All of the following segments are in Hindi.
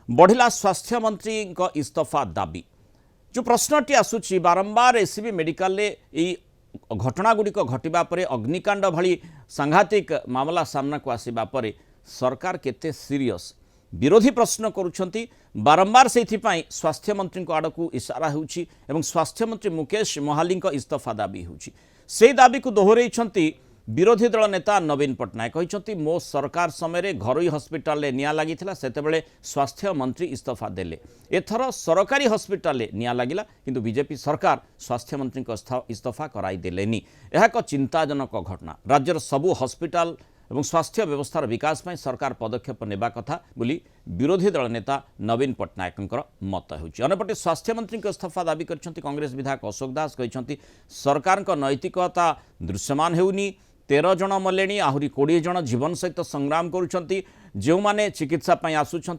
बढ़िला स्वास्थ्य मंत्री इस्तीफा दाबी जो प्रश्नटी आसूची बारंबार एससीबी मेडिकल घटनागुड़िक घटवा पर अग्निकांड भली सांघातिक मामला सामना को आसवा पर सरकार केते सीरियस विरोधी प्रश्न करुछंती बारंबार से स्वास्थ्य मंत्री आड़ को इशारा होउछि एवं स्वास्थ्य मंत्री मुकेश मोहाली इस्तीफा दाबी होउछि से दाबी को दोहराई विरोधी दल नेता नवीन पट्टनायक कहते मो सरकार समय घरोई हस्पिटाल निया लगी सेतेबेले स्वास्थ्य मंत्री इस्तीफा देले एथर सरकारी हस्पिटाल निया लगिला किंतु बीजेपी सरकार स्वास्थ्य मंत्री इस्तीफा कराई देलेनी यह एक चिंताजनक घटना राज्यर सबु हस्पिटाल एवं स्वास्थ्य व्यवस्थार विकास में सरकार पदक्षेप नेबा कथा बोली विरोधी दल नेता नवीन पट्टनायक मत होपटे स्वास्थ्य मंत्री इस्तीफा दाबी कर कांग्रेस विधायक अशोक दास कहते सरकार नैतिकता दृश्यमान होनी 13 जन मले आहरी 20 जन जीवन सहित संग्राम करुँच जो माने चिकित्सा आसुंच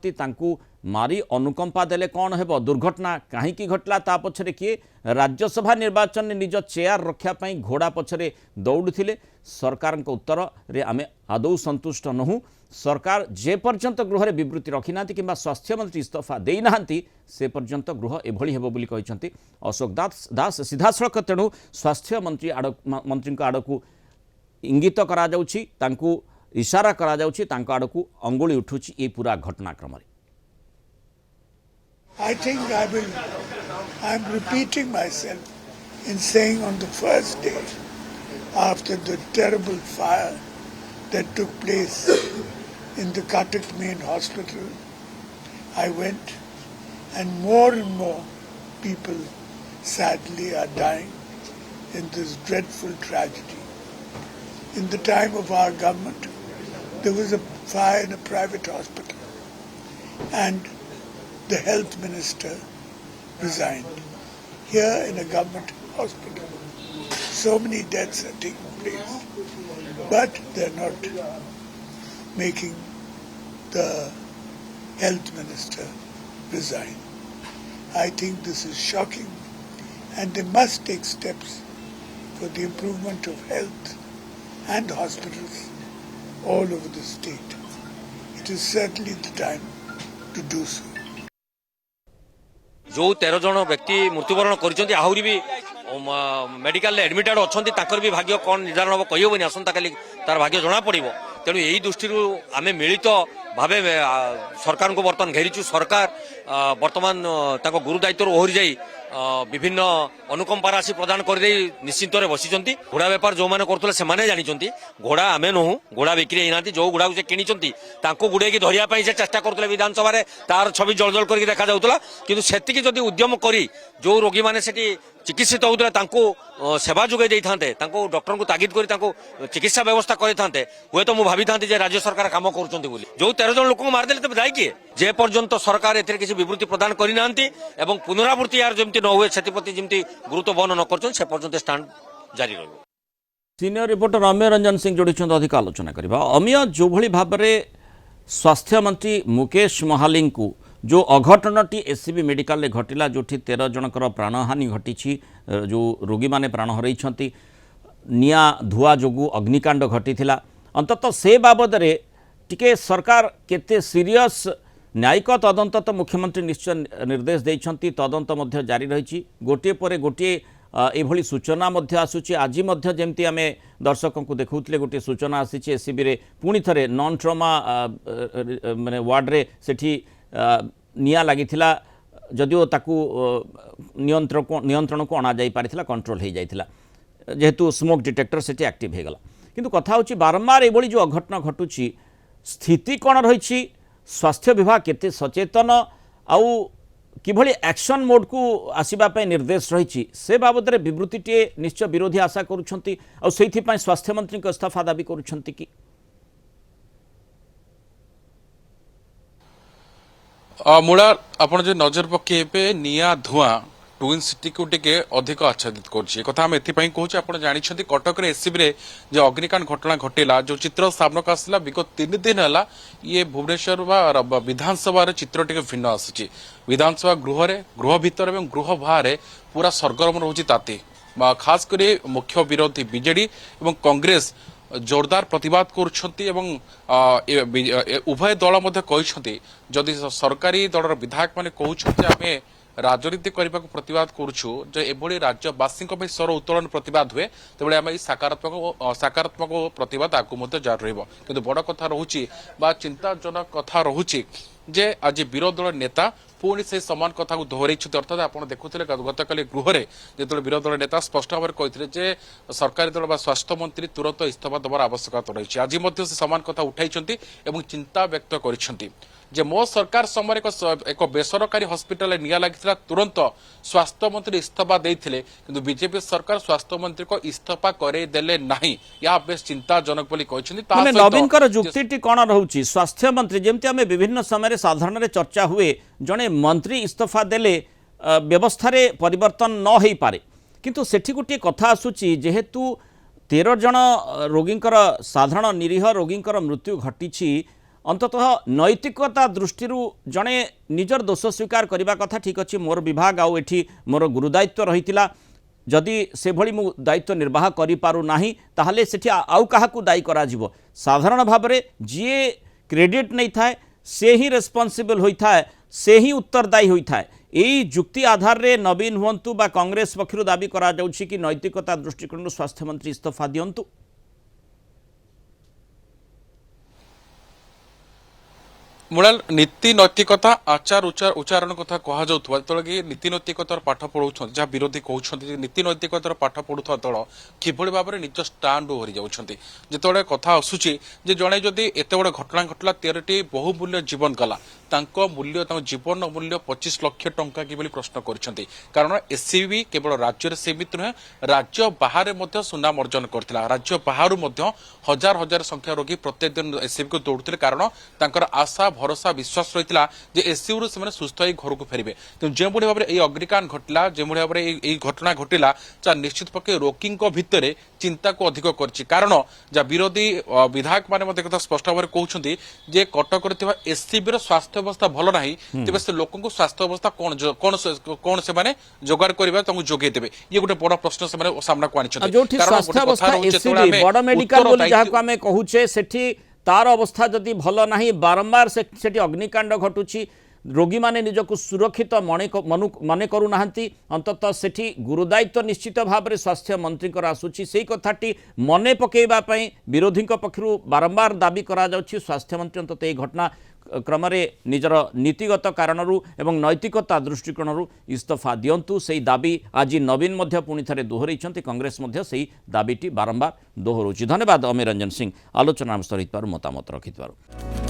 मारी अनुकंपा देले कौन हेबो दुर्घटना कहीं घटला ता पछरे किए राज्यसभा निर्वाचन में निज चेयर रखापी घोड़ा पछरे दौड़ुथिले सरकार उत्तर रे आमे आदौ संतुष्ट नहु सरकार जे पर्यंत गृह विवृत्ति रखी ना कि स्वास्थ्य मंत्री इस्तीफा देना से पर्यंत गृह एभली हेबो बोली कहते अशोक दास सीधासख तेणु स्वास्थ्य मंत्री आड़क इंगित करा जाउछि तांकु इशारा करा जाउछि तांको आड़कू अंगुली उठुछि ए पूरा घटनाक्रम रे I think I'm repeating myself in saying on the first day after the terrible fire that took place in the Cuttack main hospital, I went and more people sadly are dying in this dreadful tragedy. In the time of our government, there was a fire in a private hospital and the health minister resigned. Here in a government hospital, so many deaths are taking place, but they're not making the health minister resign. I think this is shocking and they must take steps for the improvement of health and hospitals all over the state. It is certainly the time to do so. जो 13 जन व्यक्ति मृत्युवरण कर आहरी भी मेडिकल एडमिटेड अच्छा भी भाग्य कौन निर्धारण हम कहबनी आसंता काली तार भाग्य जना पड़ो तेणु यही दृष्टि आम मिलित भाव सरकार को बर्तमान घेरीचु सरकार बर्तमान गुरु दायित्व ओहरी जाई विभिन्न अनुकंपा राशि प्रदान कर निश्चिंत बसी घोड़ा बेपार जो मैंने करते से जानी घोड़ा आमे नहु घोड़ा बिक्री होना जो घोड़ा से किणी गुड़े धरिया से चेष्टा करते विधानसभा तार छवि जल जल कर देखा जाऊला कि से उद्यम करी जो रोगी मैंने चिकित्सित होते सेवा जोगे देते डॉक्टर को तागिद कर चिकित्सा व्यवस्था करते हुए तो मुझे भावी था राज्य सरकार काम कर जो 13 जन लोक मारिदे तब दायी किए जे पर्यंत सरकार एथिरे किसी विवृत्ति प्रदान करना पुनरावृत्ति यार जमी न हुए से गुरुत्व बहन न कर स्टांड जारी रही। सीनियर रिपोर्टर अमीय रंजन सिंह जोड़ी अधिक आलोचना करबा अमीय जो भली भाव में स्वास्थ्य मंत्री मुकेश मोहाली को जो अघटनटी एससीबी मेडिकल में घटिला जो 13 जनकर प्राणहानि घटी जो रोगी माने प्राण हरई निया धुआ जोगु अग्निकांड घटी अंततः से बाबद टिके सरकार केते सीरियस न्यायिक तदंत तो मुख्यमंत्री निश्चय निर्देश देइछंती तदंत मध्य जारी रही गोटे पर गोटे एभली सूचना मध्य आसुची आज मध्य जेमती आमे दर्शकों को देखुतले गोटे सूचना आसीची एससीबी रे पुणी थरे नॉन ट्रमा माने वार्ड रे सेठी निया लागिथिला जदिओ ताकू नियंत्रण को अणा जाई पारिथिला कंट्रोल हो जाइथिला जेहेतु स्मोक डिटेक्टर सेठी एक्टिव हो गला किंतु कथा होची बारंबार एभली जो अघटना घटुची स्थिति कौन रही स्वास्थ्य विभाग केते सचेतन आउ किभली एक्शन मोड को आसवाई निर्देश रही से बाबद विवृत्ति निश्चय विरोधी आशा करुछंती आउ सेइथिपाई स्वास्थ्य मंत्री इस्तीफा दाबी करुछंती कि मुड़ा आपण जो नजर पकेबे निया धुआं ट्विन सिटी को टिके अधिक आच्छादित करम कहूँ आप जानते कटक एससीबी रे जो अग्निकांड घटना घटेला जो चित्र सामना आसला विगत 3 दिन है ये भुवनेश्वर विधानसभा चित्र टे भिन्न आसूँ विधानसभा गृह भितर और गृह बाहर पूरा सरगरम रोचे ताती खास कर मुख्य विरोधी बीजेडी और कांग्रेस जोरदार प्रतिवाद करुछंती एवं उभय दल मध्य कहते जदि सरकारी दलर विधायक माने कहउछंती आमे राजनीति करने को प्रतिवाद करुछु जे एभली राज्यवासी स्वर उत्तोलन प्रतिवाद हुए तेबले आम सकारात्मक प्रतिवाद आगु मध्य जारी रहिबो किंतु बड़ कथा रहुची बा चिंताजनक कथा रहुची जे आज विरोधी दल नेता पुणी से समान कथा को दोहराई अर्थात आप देखुले गतकाली गृह जो विरोधी दल नेता स्पष्ट भाव में कहते सरकारी दल स्वास्थ्य मंत्री तुरंत इस्तीफा देवार आवश्यकता रही आज से समान कथा उठाई चिंता व्यक्त कर जे मो सरकार समय एक बेसरकारी हस्पिटाल निया लगी तुरंत स्वास्थ्य मंत्री इस्तीफा देते किंतु बीजेपी सरकार स्वास्थ्य मंत्री को इस्तीफा करदेले नहीं या बेस चिंताजनक माने नवीनकर जुक्ति कौन रोचे स्वास्थ्य मंत्री जमती आम विभिन्न समय साधारण चर्चा हुए जड़े मंत्री इस्तीफा देले व्यवस्था परिवर्तन न हो पारे किंतु सेठी गोटे कथा आसूची जेहेतु 13 जन रोगींकर साधारण निरीह रोगींकर मृत्यु घटी अंततः नैतिकता दृष्टि जड़े निजर दोष स्वीकार करने कथा ठीक अच्छे मोर विभाग आउ एठी मोर गुरुदायित्व रही जदि से भली मु दायित्व निर्वाह करिपारुना ताहले सेठी आउ काहाकू दायी करा जिवो साधारण भाव में जी क्रेडिट नहीं थाए से ही रेस्पॉन्सिबल होता है से ही उत्तरदायी होता है यही जुक्ति आधार रे नवीन हुंतु बा कांग्रेस पक्षरु दाबी करा जाउछि कि नैतिकता दृष्टिकोण स्वास्थ्य मंत्री इस्तीफा दियंतु मुलाल नीति नैतिकता आचार उच्चारण कथा कह जो नीति नैतिकतार पाठ पढ़ाऊँ जहाँ विरोधी कहते नीति नैतिकतार पाठ पढ़ुवा दल किभली भाव में निज स्टाण्ड ओहरी जाऊँगी जिते कथा आसूची जड़े जदि एत बड़ घटना घटला 13टी बहुमूल्य जीवन गला मूल्य जीवन मूल्य 25 लाख टंका किभली प्रश्न कर कारण एससीबी केवल राज्य में सीमित नुहे राज्य बाहर सुनाम अर्जन करथिला राज्य बाहर हजार हजार संख्या रोगी प्रत्येक दिन एससीबी को दौड़ते कारण तांकर आशा भरोसा विश्वास रही एससीबी से सुस्थ हो घर को फेरबे जो भाव में यह अग्निकांड घटला जो भाव में यह घटना घटला निश्चित पक्षे रोगी भितर चिंता को अधिक कर कारण जहाँ विरोधी विधायक मैंने कथा स्पष्ट भाव में कहते जे कटक एससीबी स्वास्थ्य अवस्था भल ना तेज से लोक स्वास्थ्य अवस्था कौन से जोगाड़ करवा जोगे देवे ये गोटे बड़ प्रश्न से सामना को आनी तार अवस्था जदि भल ना बारंबार से अग्निकांड घटुची रोगी माने निजको सुरक्षित मन करूना अंततः सेठी गुरुदायित्व निश्चित भाव में स्वास्थ्य मंत्री आसूची से कथाटी मन पकईवाई विरोधी पक्षर बारंबार दाबी करा जाउछि स्वास्थ्य मंत्री अंततः यह घटना क्रम निजर नीतिगत कारणरू एवं नैतिकता दृष्टिकोणरू इस्तीफा दियंतु से दाबी आज नवीन पुणी थे दोहराई कांग्रेस से दाबीटी बारंबार दोहराउछि। धन्यवाद अमीर रंजन सिंह आलोचना स्थल मतामत रखिथबारु।